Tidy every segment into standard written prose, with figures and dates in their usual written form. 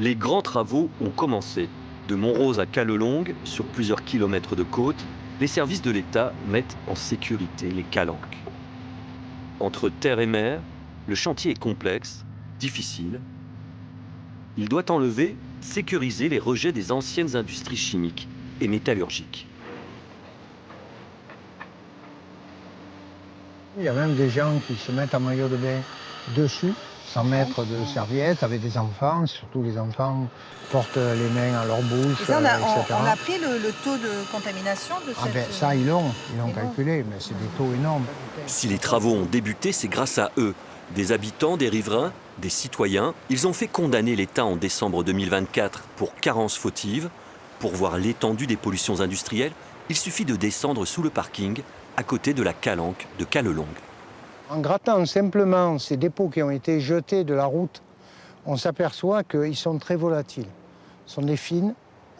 Les grands travaux ont commencé. De Montrose à Callelongue, sur plusieurs kilomètres de côte, les services de l'État mettent en sécurité les calanques. Entre terre et mer, le chantier est complexe, difficile. Il doit enlever, sécuriser les rejets des anciennes industries chimiques et métallurgiques. Il y a même des gens qui se mettent en maillot de bain dessus, sans mettre de serviette, avec des enfants. Surtout les enfants portent les mains à leur bouche, Et ça, etc. on a pris le taux de contamination de cette... Ça, ils l'ont calculé, mais c'est des taux énormes. Si les travaux ont débuté, c'est grâce à eux. Des habitants, des riverains, des citoyens, ils ont fait condamner l'État en décembre 2024 pour carence fautive. Pour voir l'étendue des pollutions industrielles, il suffit de descendre sous le parking, à côté de la calanque de Callelongue. En grattant simplement ces dépôts qui ont été jetés de la route, on s'aperçoit qu'ils sont très volatiles. Ce sont des fines,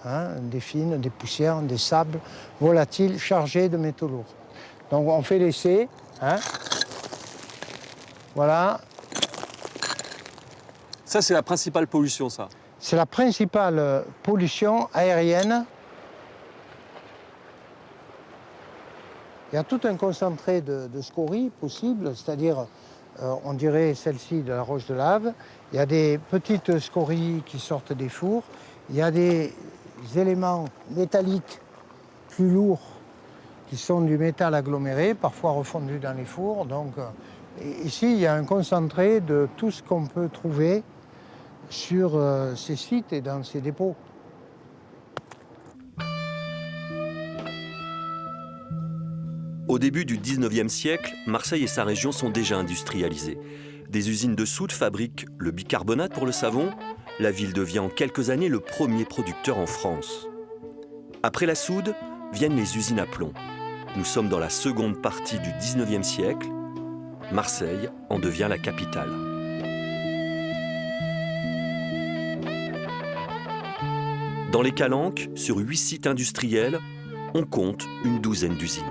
des poussières, des sables volatiles chargés de métaux lourds. Donc on fait l'essai. Voilà. Ça, c'est la principale pollution, ça. C'est la principale pollution aérienne. Il y a tout un concentré de scories possible, c'est-à-dire, on dirait celle-ci de la roche de lave. Il y a des petites scories qui sortent des fours. Il y a des éléments métalliques plus lourds qui sont du métal aggloméré, parfois refondu dans les fours. Donc, ici, il y a un concentré de tout ce qu'on peut trouver sur ces sites et dans ces dépôts. Au début du 19e siècle, Marseille et sa région sont déjà industrialisées. Des usines de soude fabriquent le bicarbonate pour le savon. La ville devient en quelques années le premier producteur en France. Après la soude, viennent les usines à plomb. Nous sommes dans la seconde partie du 19e siècle. Marseille en devient la capitale. Dans les Calanques, sur 8 sites industriels, on compte une douzaine d'usines.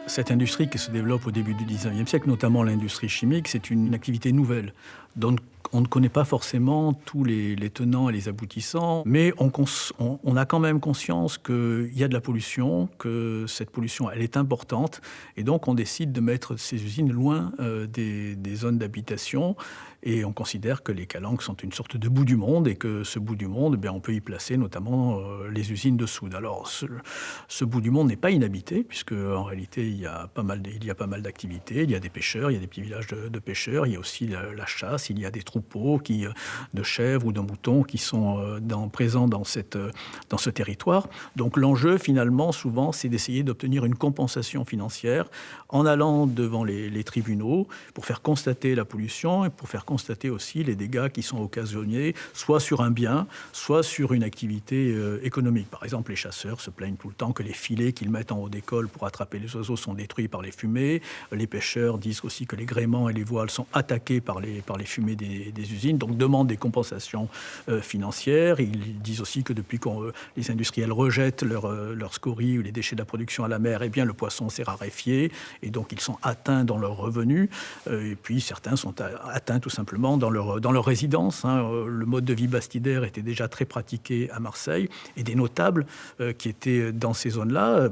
Cette industrie qui se développe au début du 19e siècle, notamment l'industrie chimique, c'est une activité nouvelle. Donc on ne connaît pas forcément tous les tenants et les aboutissants, mais on a quand même conscience qu'il y a de la pollution, que cette pollution elle est importante, et donc on décide de mettre ces usines loin des zones d'habitation, et on considère que les calanques sont une sorte de bout du monde, et que ce bout du monde, on peut y placer notamment les usines de soude. Alors ce bout du monde n'est pas inhabité, puisque en réalité il y a pas mal d'activités, il y a des pêcheurs, il y a des petits villages de pêcheurs, il y a aussi la chasse, il y a des troupeaux de chèvres ou de moutons qui sont présents dans ce territoire. Donc l'enjeu, finalement, souvent, c'est d'essayer d'obtenir une compensation financière en allant devant les tribunaux pour faire constater la pollution et pour faire constater aussi les dégâts qui sont occasionnés, soit sur un bien, soit sur une activité économique. Par exemple, les chasseurs se plaignent tout le temps que les filets qu'ils mettent en haut d'école pour attraper les oiseaux sont détruits par les fumées. Les pêcheurs disent aussi que les gréements et les voiles sont attaqués par les fumées des usines, donc demandent des compensations financières. Ils disent aussi que depuis que les industriels rejettent leurs scories ou les déchets de la production à la mer, le poisson s'est raréfié et donc ils sont atteints dans leurs revenus. Et puis certains sont atteints tout simplement dans leur résidence. Le mode de vie bastidaire était déjà très pratiqué à Marseille et des notables qui étaient dans ces zones-là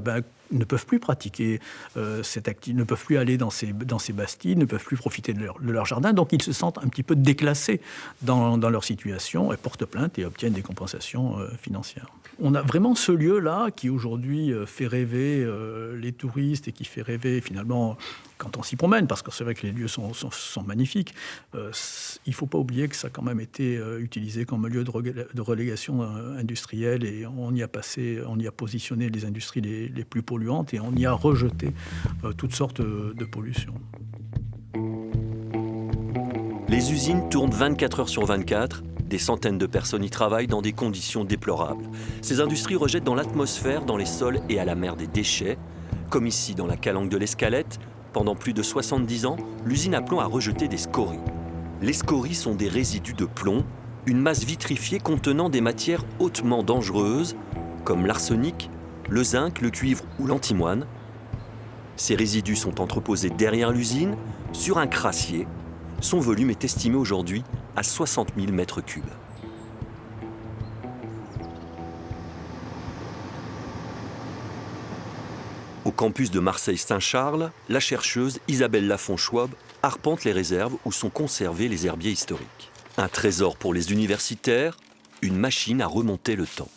ne peuvent plus pratiquer cette activité, ne peuvent plus aller dans ces bastilles, ne peuvent plus profiter de leur jardin, donc ils se sentent un petit peu déclassés dans leur situation et portent plainte et obtiennent des compensations financières. On a vraiment ce lieu-là qui aujourd'hui fait rêver les touristes et qui fait rêver finalement quand on s'y promène, parce que c'est vrai que les lieux sont magnifiques. Il ne faut pas oublier que ça a quand même été utilisé comme un lieu de relégation industrielle et on y a positionné les industries les plus polluantes et on y a rejeté toutes sortes de pollutions. Les usines tournent 24 heures sur 24. Des centaines de personnes y travaillent dans des conditions déplorables. Ces industries rejettent dans l'atmosphère, dans les sols et à la mer des déchets. Comme ici, dans la calanque de l'Escalette, pendant plus de 70 ans, l'usine à plomb a rejeté des scories. Les scories sont des résidus de plomb, une masse vitrifiée contenant des matières hautement dangereuses, comme l'arsenic, le zinc, le cuivre ou l'antimoine. Ces résidus sont entreposés derrière l'usine, sur un crassier. Son volume est estimé aujourd'hui à 60 000 mètres cubes. Au campus de Marseille-Saint-Charles, la chercheuse Isabelle Lafont-Schwab arpente les réserves où sont conservés les herbiers historiques. Un trésor pour les universitaires, une machine à remonter le temps.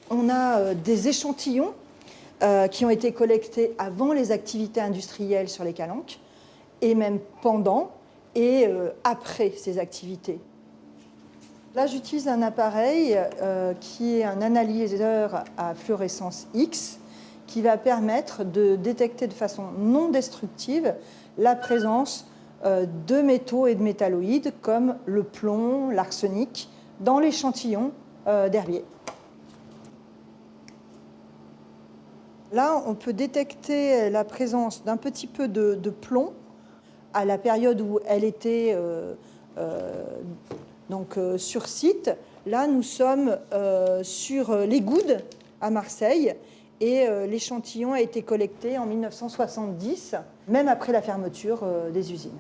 On a des échantillons qui ont été collectés avant les activités industrielles sur les calanques, et même pendant et après ces activités. Là, j'utilise un appareil qui est un analyseur à fluorescence X qui va permettre de détecter de façon non destructive la présence de métaux et de métalloïdes comme le plomb, l'arsenic, dans l'échantillon d'herbier. Là, on peut détecter la présence d'un petit peu de plomb à la période où elle était sur site. Là, nous sommes sur les Goudes à Marseille et l'échantillon a été collecté en 1970, même après la fermeture des usines.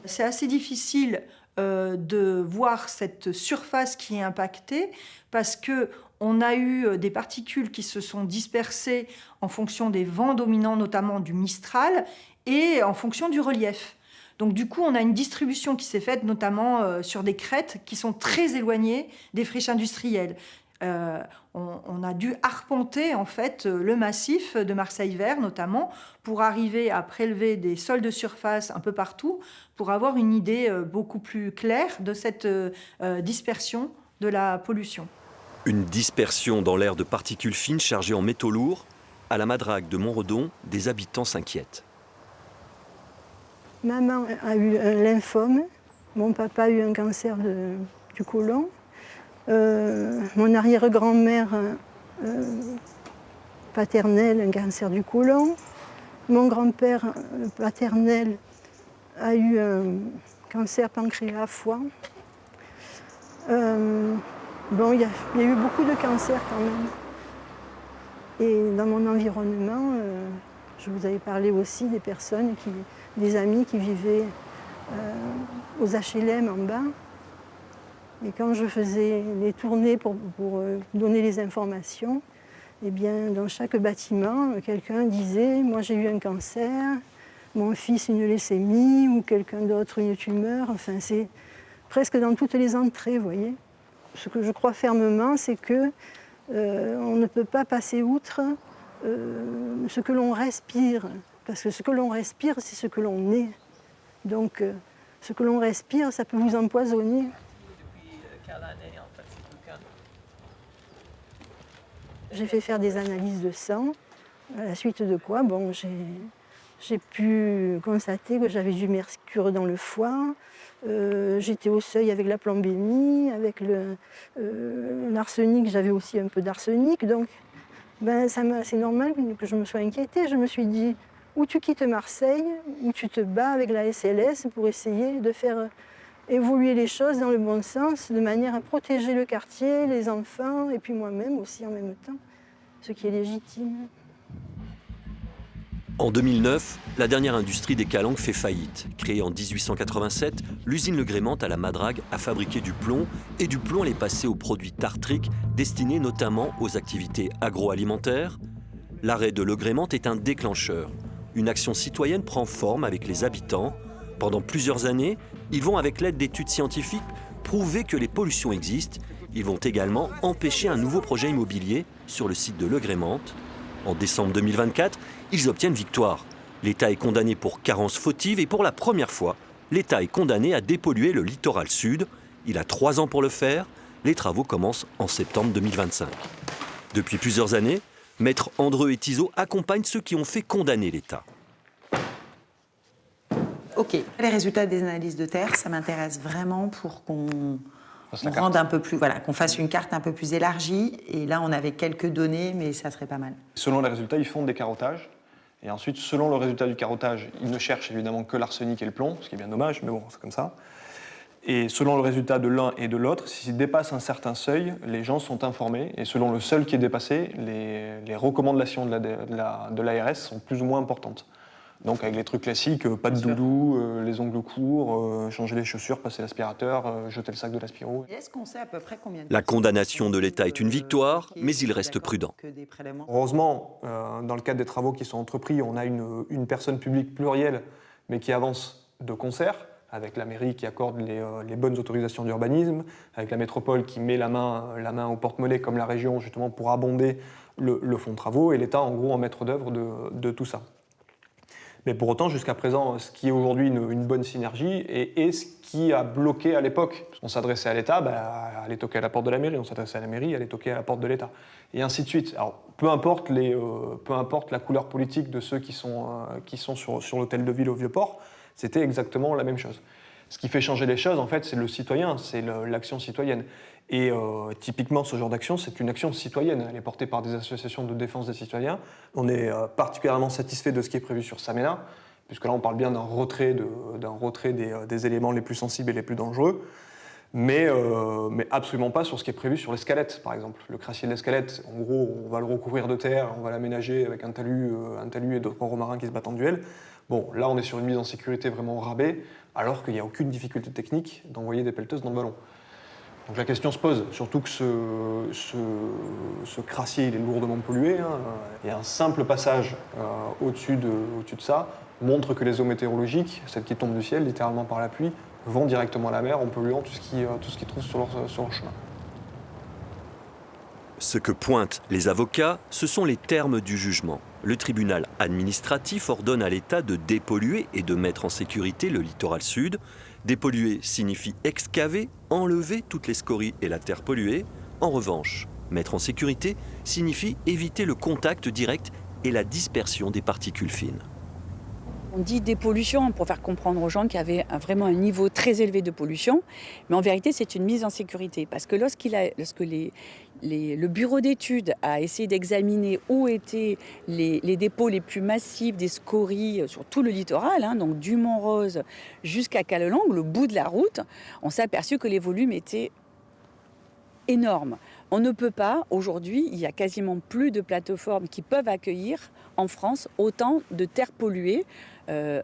C'est assez difficile de voir cette surface qui est impactée parce qu'on a eu des particules qui se sont dispersées en fonction des vents dominants, notamment du Mistral, et en fonction du relief. Donc du coup, on a une distribution qui s'est faite notamment sur des crêtes qui sont très éloignées des friches industrielles. On a dû arpenter en fait le massif de Marseille-Vert notamment pour arriver à prélever des sols de surface un peu partout pour avoir une idée beaucoup plus claire de cette dispersion de la pollution. Une dispersion dans l'air de particules fines chargées en métaux lourds. À la Madrague de Montredon, des habitants s'inquiètent. Maman a eu un lymphome, mon papa a eu un cancer du côlon. Mon arrière-grand-mère paternelle, un cancer du côlon. Mon grand-père paternel a eu un cancer pancréas foie. Bon, il y a eu beaucoup de cancers quand même. Et dans mon environnement, je vous avais parlé aussi des personnes, des amis qui vivaient aux HLM en bas. Et quand je faisais les tournées pour donner les informations, eh bien, dans chaque bâtiment, quelqu'un disait « moi j'ai eu un cancer, mon fils une leucémie » ou quelqu'un d'autre une tumeur. Enfin, c'est presque dans toutes les entrées, vous voyez. Ce que je crois fermement, c'est que on ne peut pas passer outre ce que l'on respire. Parce que ce que l'on respire, c'est ce que l'on est. Donc, ce que l'on respire, ça peut vous empoisonner. J'ai fait faire des analyses de sang, à la suite de quoi bon, j'ai pu constater que j'avais du mercure dans le foie, j'étais au seuil avec la plombémie, avec l'arsenic, j'avais aussi un peu d'arsenic, donc ben, c'est normal que je me sois inquiétée. Je me suis dit, ou tu quittes Marseille, ou tu te bats avec la SLS pour essayer de faire évoluer les choses dans le bon sens, de manière à protéger le quartier, les enfants, et puis moi-même aussi en même temps, ce qui est légitime. En 2009, la dernière industrie des calanques fait faillite. Créée en 1887, l'usine Le Grément à la Madrague a fabriqué du plomb, et du plomb est passé aux produits tartriques, destinés notamment aux activités agroalimentaires. L'arrêt de Le Grément est un déclencheur. Une action citoyenne prend forme avec les habitants. Pendant plusieurs années, ils vont, avec l'aide d'études scientifiques, prouver que les pollutions existent. Ils vont également empêcher un nouveau projet immobilier sur le site de Le Grément. En décembre 2024, ils obtiennent victoire. L'État est condamné pour carence fautive et pour la première fois, l'État est condamné à dépolluer le littoral sud. Il a 3 ans pour le faire. Les travaux commencent en septembre 2025. Depuis plusieurs années, Maître Andreu et Tizot accompagnent ceux qui ont fait condamner l'État. Ok, les résultats des analyses de terre, ça m'intéresse vraiment pour qu'on rende un peu plus, voilà, qu'on fasse une carte un peu plus élargie. Et là, on avait quelques données, mais ça serait pas mal. Selon les résultats, ils font des carottages. Et ensuite, selon le résultat du carottage, ils ne cherchent évidemment que l'arsenic et le plomb, ce qui est bien dommage, mais bon, c'est comme ça. Et selon le résultat de l'un et de l'autre, s'ils dépassent un certain seuil, les gens sont informés. Et selon le seuil qui est dépassé, les recommandations de l'ARS sont plus ou moins importantes. Donc avec les trucs classiques, pas de doudou, les ongles courts, changer les chaussures, passer l'aspirateur, jeter le sac de l'aspiro. Et est-ce qu'on sait à peu près combien de La personnes condamnation de sont, l'État est une victoire, bloquées, mais il reste d'accord prudent. que des prélèvements. Heureusement, dans le cadre des travaux qui sont entrepris, on a une personne publique plurielle, mais qui avance de concert, avec la mairie qui accorde les bonnes autorisations d'urbanisme, avec la métropole qui met la main au porte-monnaie, comme la région, justement, pour abonder le fonds de travaux, et l'État, en gros, en maître d'œuvre de tout ça. Mais pour autant, jusqu'à présent, ce qui est aujourd'hui une bonne synergie est ce qui a bloqué à l'époque. On s'adressait à l'État, allait toquer à la porte de la mairie, on s'adressait à la mairie, allait toquer à la porte de l'État. Et ainsi de suite. Alors, peu importe la couleur politique de ceux qui sont sur l'hôtel de ville au Vieux-Port, c'était exactement la même chose. Ce qui fait changer les choses, en fait, c'est le citoyen, c'est l'action citoyenne. Et typiquement, ce genre d'action, c'est une action citoyenne. Elle est portée par des associations de défense des citoyens. On est particulièrement satisfait de ce qui est prévu sur Samena, puisque là, on parle bien d'un retrait des éléments les plus sensibles et les plus dangereux, mais absolument pas sur ce qui est prévu sur l'Escalette, par exemple. Le crassier de l'Escalette, en gros, on va le recouvrir de terre, on va l'aménager avec un talus et d'autres romarins qui se battent en duel. Bon, là, on est sur une mise en sécurité vraiment au rabais, alors qu'il n'y a aucune difficulté technique d'envoyer des pelleteuses dans le ballon. Donc la question se pose, surtout que ce crassier il est lourdement pollué, et un simple passage au-dessus de ça montre que les eaux météorologiques, celles qui tombent du ciel, littéralement par la pluie, vont directement à la mer en polluant tout ce qu'ils trouvent sur leur chemin. Ce que pointent les avocats, ce sont les termes du jugement. Le tribunal administratif ordonne à l'État de dépolluer et de mettre en sécurité le littoral sud. Dépolluer signifie excaver, enlever toutes les scories et la terre polluée. En revanche, mettre en sécurité signifie éviter le contact direct et la dispersion des particules fines. On dit dépollution pour faire comprendre aux gens qu'il y avait vraiment un niveau très élevé de pollution, mais en vérité c'est une mise en sécurité parce que lorsque le bureau d'études a essayé d'examiner où étaient les dépôts les plus massifs des scories sur tout le littoral, donc du Mont-Rose jusqu'à Callelongue, le bout de la route, on s'est aperçu que les volumes étaient énormes. On ne peut pas, aujourd'hui, il y a quasiment plus de plateformes qui peuvent accueillir en France autant de terres polluées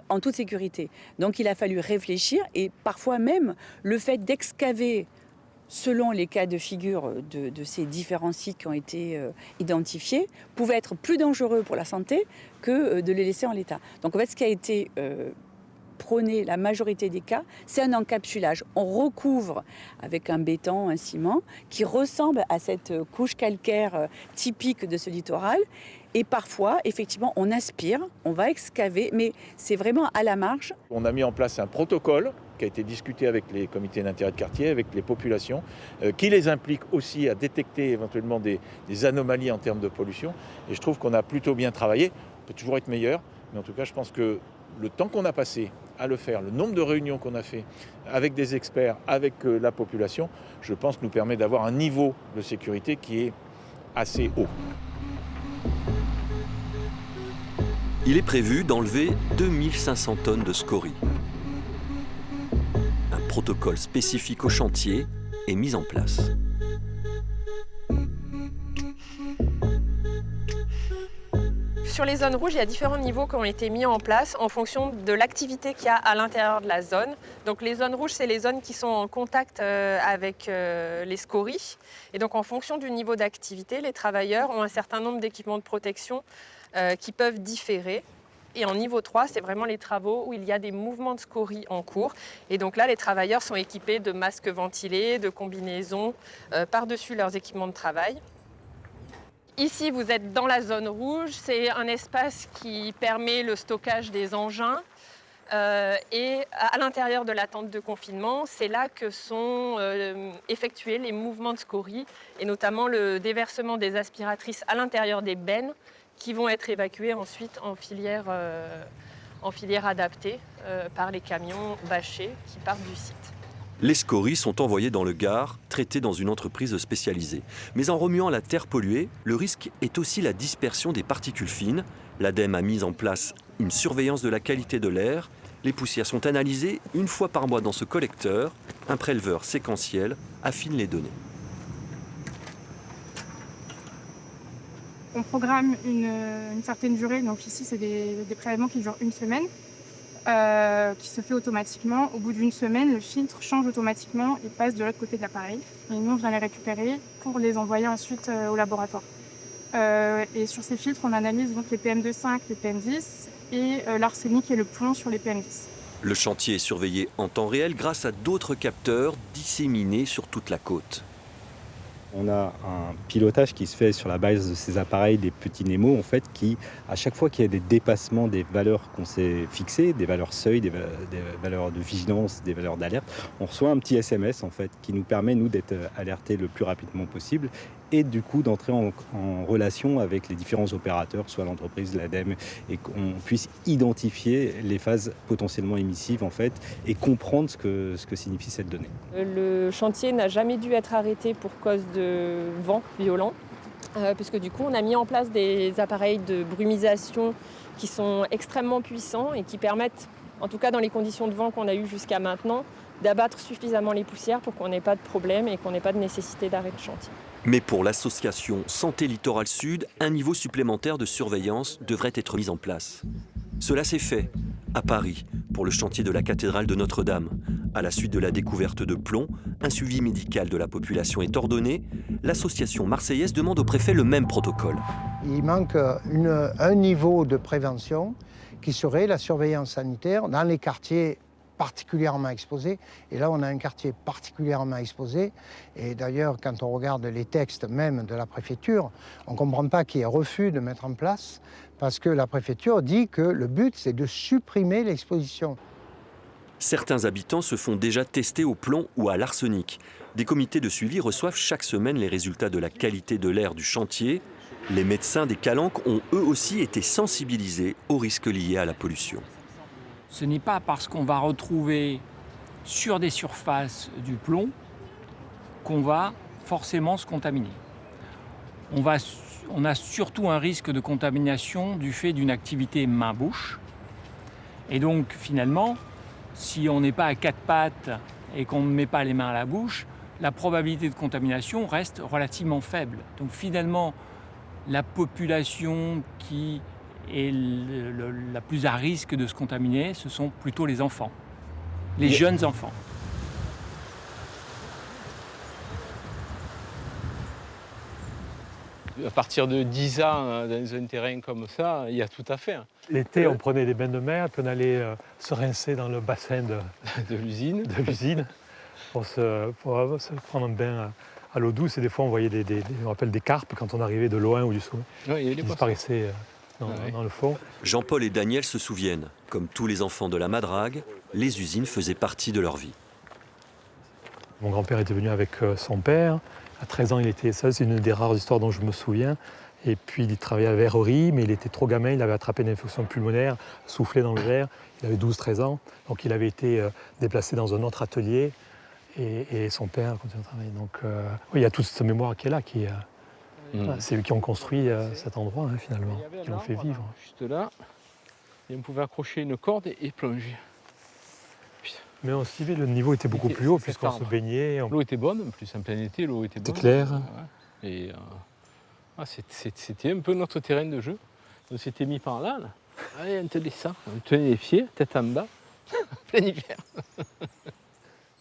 en toute sécurité. Donc il a fallu réfléchir et parfois même le fait d'excaver selon les cas de figure de ces différents sites qui ont été identifiés, pouvait être plus dangereux pour la santé que de les laisser en l'état. Donc en fait, ce qui a été prôné la majorité des cas, c'est un encapsulage. On recouvre avec un béton, un ciment, qui ressemble à cette couche calcaire typique de ce littoral. Et parfois, effectivement, on aspire, on va excaver, mais c'est vraiment à la marge. On a mis en place un protocole qui a été discuté avec les comités d'intérêt de quartier, avec les populations, qui les implique aussi à détecter éventuellement des anomalies en termes de pollution. Et je trouve qu'on a plutôt bien travaillé. On peut toujours être meilleur, mais en tout cas, je pense que le temps qu'on a passé à le faire, le nombre de réunions qu'on a fait avec des experts, avec la population, je pense nous permet d'avoir un niveau de sécurité qui est assez haut. Il est prévu d'enlever 2500 tonnes de scories. Un protocole spécifique au chantier est mis en place. Sur les zones rouges, il y a différents niveaux qui ont été mis en place en fonction de l'activité qu'il y a à l'intérieur de la zone. Donc les zones rouges, c'est les zones qui sont en contact avec les scories. Et donc en fonction du niveau d'activité, les travailleurs ont un certain nombre d'équipements de protection qui peuvent différer. Et en niveau 3, c'est vraiment les travaux où il y a des mouvements de scories en cours. Et donc là, les travailleurs sont équipés de masques ventilés, de combinaisons par-dessus leurs équipements de travail. Ici, vous êtes dans la zone rouge. C'est un espace qui permet le stockage des engins. Et à l'intérieur de la tente de confinement, c'est là que sont effectués les mouvements de scories et notamment le déversement des aspiratrices à l'intérieur des bennes qui vont être évacuées ensuite en filière adaptée par les camions bâchés qui partent du site. Les scories sont envoyées dans le Gard, traitées dans une entreprise spécialisée. Mais en remuant la terre polluée, le risque est aussi la dispersion des particules fines. L'ADEME a mis en place une surveillance de la qualité de l'air. Les poussières sont analysées une fois par mois dans ce collecteur. Un préleveur séquentiel affine les données. on programme une certaine durée. Donc ici, c'est des prélèvements qui durent 1 semaine, qui se fait automatiquement. Au bout d'1 semaine, le filtre change automatiquement et passe de l'autre côté de l'appareil. Et nous, on vient les récupérer pour les envoyer ensuite au laboratoire. Et sur ces filtres, on analyse donc les PM2,5, les PM10 et l'arsenic et le plomb sur les PM10. Le chantier est surveillé en temps réel grâce à d'autres capteurs disséminés sur toute la côte. On a un pilotage qui se fait sur la base de ces appareils, des petits Nemo, en fait, qui, à chaque fois qu'il y a des dépassements des valeurs qu'on s'est fixées, des valeurs seuil, des valeurs de vigilance, des valeurs d'alerte, on reçoit un petit SMS, en fait, qui nous permet, nous, d'être alertés le plus rapidement possible et du coup d'entrer en relation avec les différents opérateurs, soit l'entreprise, l'ADEME, et qu'on puisse identifier les phases potentiellement émissives, en fait, et comprendre ce que signifie cette donnée. Le chantier n'a jamais dû être arrêté pour cause de vent violent, puisque du coup on a mis en place des appareils de brumisation qui sont extrêmement puissants et qui permettent, en tout cas dans les conditions de vent qu'on a eues jusqu'à maintenant, d'abattre suffisamment les poussières pour qu'on n'ait pas de problème et qu'on n'ait pas de nécessité d'arrêt de chantier. Mais pour l'association Santé Littoral Sud, un niveau supplémentaire de surveillance devrait être mis en place. Cela s'est fait à Paris, pour le chantier de la cathédrale de Notre-Dame. À la suite de la découverte de plomb, un suivi médical de la population est ordonné. L'association marseillaise demande au préfet le même protocole. Il manque un niveau de prévention qui serait la surveillance sanitaire dans les quartiers particulièrement exposés. Et là, on a un quartier particulièrement exposé. Et d'ailleurs, quand on regarde les textes même de la préfecture, on ne comprend pas qu'il y ait refus de mettre en place, parce que la préfecture dit que le but, c'est de supprimer l'exposition. Certains habitants se font déjà tester au plomb ou à l'arsenic. Des comités de suivi reçoivent chaque semaine les résultats de la qualité de l'air du chantier. Les médecins des calanques ont eux aussi été sensibilisés aux risques liés à la pollution. Ce n'est pas parce qu'on va retrouver sur des surfaces du plomb qu'on va forcément se contaminer. On a surtout un risque de contamination du fait d'une activité main-bouche. Et donc finalement, si on n'est pas à quatre pattes et qu'on ne met pas les mains à la bouche, la probabilité de contamination reste relativement faible. Donc finalement, la population qui est la plus à risque de se contaminer, ce sont plutôt les enfants, les jeunes enfants. À partir de 10 ans, dans un terrain comme ça, il y a tout à faire. L'été, on prenait des bains de mer, puis on allait se rincer dans le bassin de l'usine. Pour se prendre un bain à l'eau douce. Et des fois, on voyait on appelle des carpes quand on arrivait de loin ou du sommet. Oui, qui disparaissaient dans le fond. Jean-Paul et Daniel se souviennent, comme tous les enfants de la Madrague, les usines faisaient partie de leur vie. Mon grand-père était venu avec son père. À 13 ans, il était seul. C'est une des rares histoires dont je me souviens. Et puis, il travaillait à la verrerie, mais il était trop gamin. Il avait attrapé une infection pulmonaire, soufflé dans le verre. Il avait 12-13 ans. Donc, il avait été déplacé dans un autre atelier. Et son père continuait à travailler. Donc, oui, il y a toute cette mémoire qui est là. C'est eux qui ont construit cet endroit, hein, finalement, qui l'ont fait vivre. Juste là, et on pouvait accrocher une corde et plonger. Mais on suivait, le niveau était beaucoup plus haut puisqu'on se baignait. L'eau était bonne, en plus en plein été, l'eau était bonne. C'était clair. Ouais. Et c'était un peu notre terrain de jeu. On s'était mis par là. Allez, on te descend, on tenait les pieds, tête en bas, plein hiver.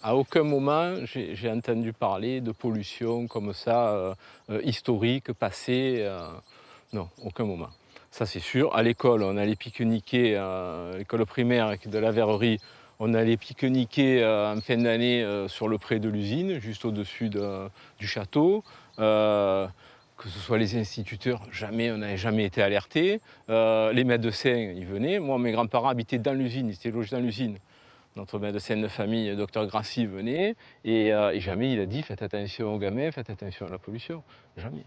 À aucun moment, j'ai entendu parler de pollution comme ça, historique, passée. Non, aucun moment. Ça, c'est sûr. À l'école, on allait pique-niquer, à l'école primaire avec de la verrerie, on allait pique-niquer en fin d'année sur le pré de l'usine, juste au-dessus du château. Que ce soit les instituteurs, jamais, on n'avait jamais été alertés. Les médecins, ils venaient. Moi, mes grands-parents habitaient dans l'usine, ils étaient logés dans l'usine. Notre médecin de famille, Dr Grassi, venait et jamais il a dit faites attention aux gamins, faites attention à la pollution. Jamais.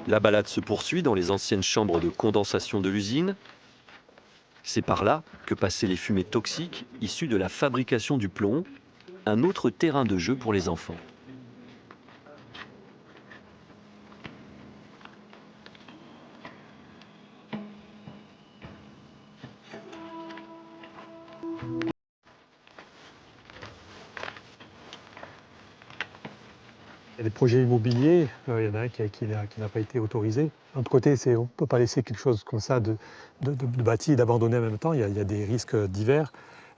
La balade se poursuit dans les anciennes chambres de condensation de l'usine. C'est par là que passaient les fumées toxiques issues de la fabrication du plomb, un autre terrain de jeu pour les enfants. y a des projets immobiliers, il y en a un qui n'a pas été autorisé. De l'autre côté, on ne peut pas laisser quelque chose comme ça de bâti et d'abandonné en même temps. Il y a des risques divers.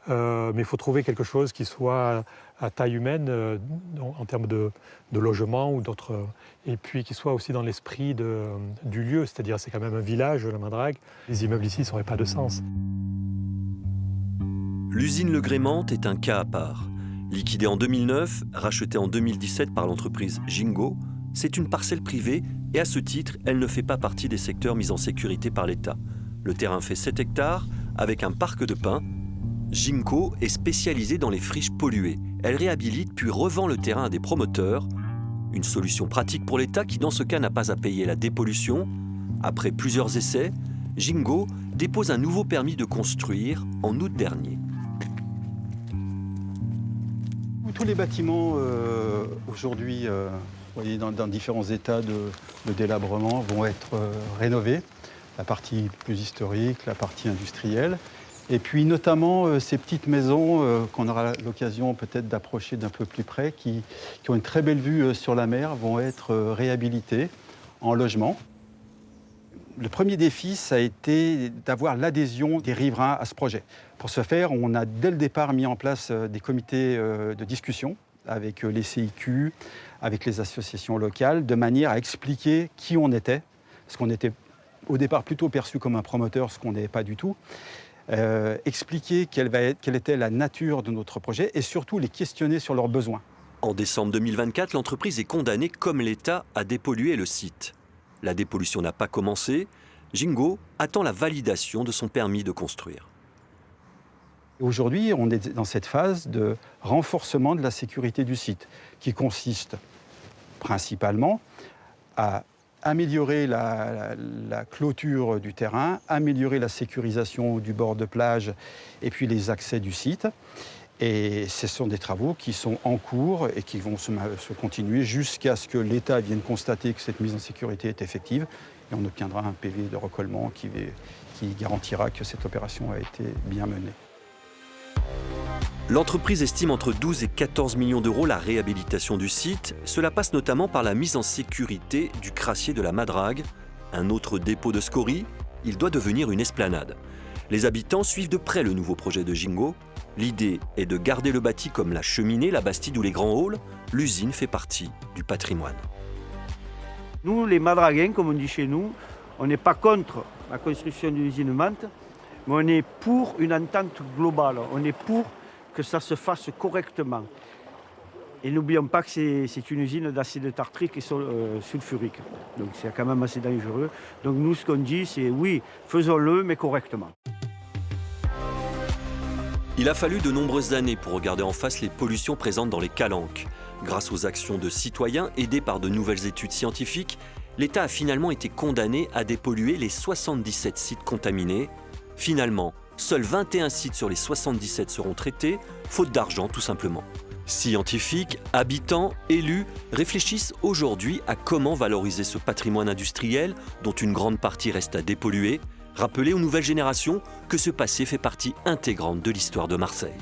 Mais il faut trouver quelque chose qui soit à taille humaine en termes de logement ou d'autres, et puis qui soit aussi dans l'esprit du lieu, c'est-à-dire c'est quand même un village, la Madrague. Les immeubles ici n'auraient pas de sens. L'usine Le Grément est un cas à part. Liquidée en 2009, rachetée en 2017 par l'entreprise Jingo, c'est une parcelle privée et à ce titre, elle ne fait pas partie des secteurs mis en sécurité par l'État. Le terrain fait 7 hectares avec un parc de pins. Jingo est spécialisée dans les friches polluées. Elle réhabilite puis revend le terrain à des promoteurs. Une solution pratique pour l'État qui, dans ce cas, n'a pas à payer la dépollution. Après plusieurs essais, Jingo dépose un nouveau permis de construire en août dernier. Tous les bâtiments aujourd'hui, vous voyez, dans différents états de délabrement, vont être rénovés. La partie plus historique, la partie industrielle. Et puis notamment ces petites maisons qu'on aura l'occasion peut-être d'approcher d'un peu plus près, qui ont une très belle vue sur la mer, vont être réhabilitées en logement. Le premier défi, ça a été d'avoir l'adhésion des riverains à ce projet. Pour ce faire, on a dès le départ mis en place des comités de discussion avec les CIQ, avec les associations locales, de manière à expliquer qui on était, parce qu'on était au départ plutôt perçu comme un promoteur, ce qu'on n'est pas du tout. Expliquer quelle était la nature de notre projet et surtout les questionner sur leurs besoins. En décembre 2024, l'entreprise est condamnée comme l'État à dépolluer le site. La dépollution n'a pas commencé. Jingo attend la validation de son permis de construire. Aujourd'hui, on est dans cette phase de renforcement de la sécurité du site, qui consiste principalement à améliorer la clôture du terrain, améliorer la sécurisation du bord de plage et puis les accès du site. Et ce sont des travaux qui sont en cours et qui vont se continuer jusqu'à ce que l'État vienne constater que cette mise en sécurité est effective. Et on obtiendra un PV de recollement qui garantira que cette opération a été bien menée. L'entreprise estime entre 12 et 14 millions d'euros la réhabilitation du site. Cela passe notamment par la mise en sécurité du crassier de la Madrague, un autre dépôt de scories. Il doit devenir une esplanade. Les habitants suivent de près le nouveau projet de Jingo. L'idée est de garder le bâti comme la cheminée, la bastide ou les grands halls. L'usine fait partie du patrimoine. Nous, les Madraguins, comme on dit chez nous, on n'est pas contre la construction d'une usine Mante, mais on est pour une entente globale. On est pour que ça se fasse correctement. Et n'oublions pas que c'est une usine d'acide tartrique et sulfurique. Donc c'est quand même assez dangereux. Donc nous, ce qu'on dit, c'est oui, faisons-le, mais correctement. Il a fallu de nombreuses années pour regarder en face les pollutions présentes dans les calanques. Grâce aux actions de citoyens aidés par de nouvelles études scientifiques, l'État a finalement été condamné à dépolluer les 77 sites contaminés. Finalement, seuls 21 sites sur les 77 seront traités, faute d'argent tout simplement. Scientifiques, habitants, élus réfléchissent aujourd'hui à comment valoriser ce patrimoine industriel dont une grande partie reste à dépolluer, rappeler aux nouvelles générations que ce passé fait partie intégrante de l'histoire de Marseille.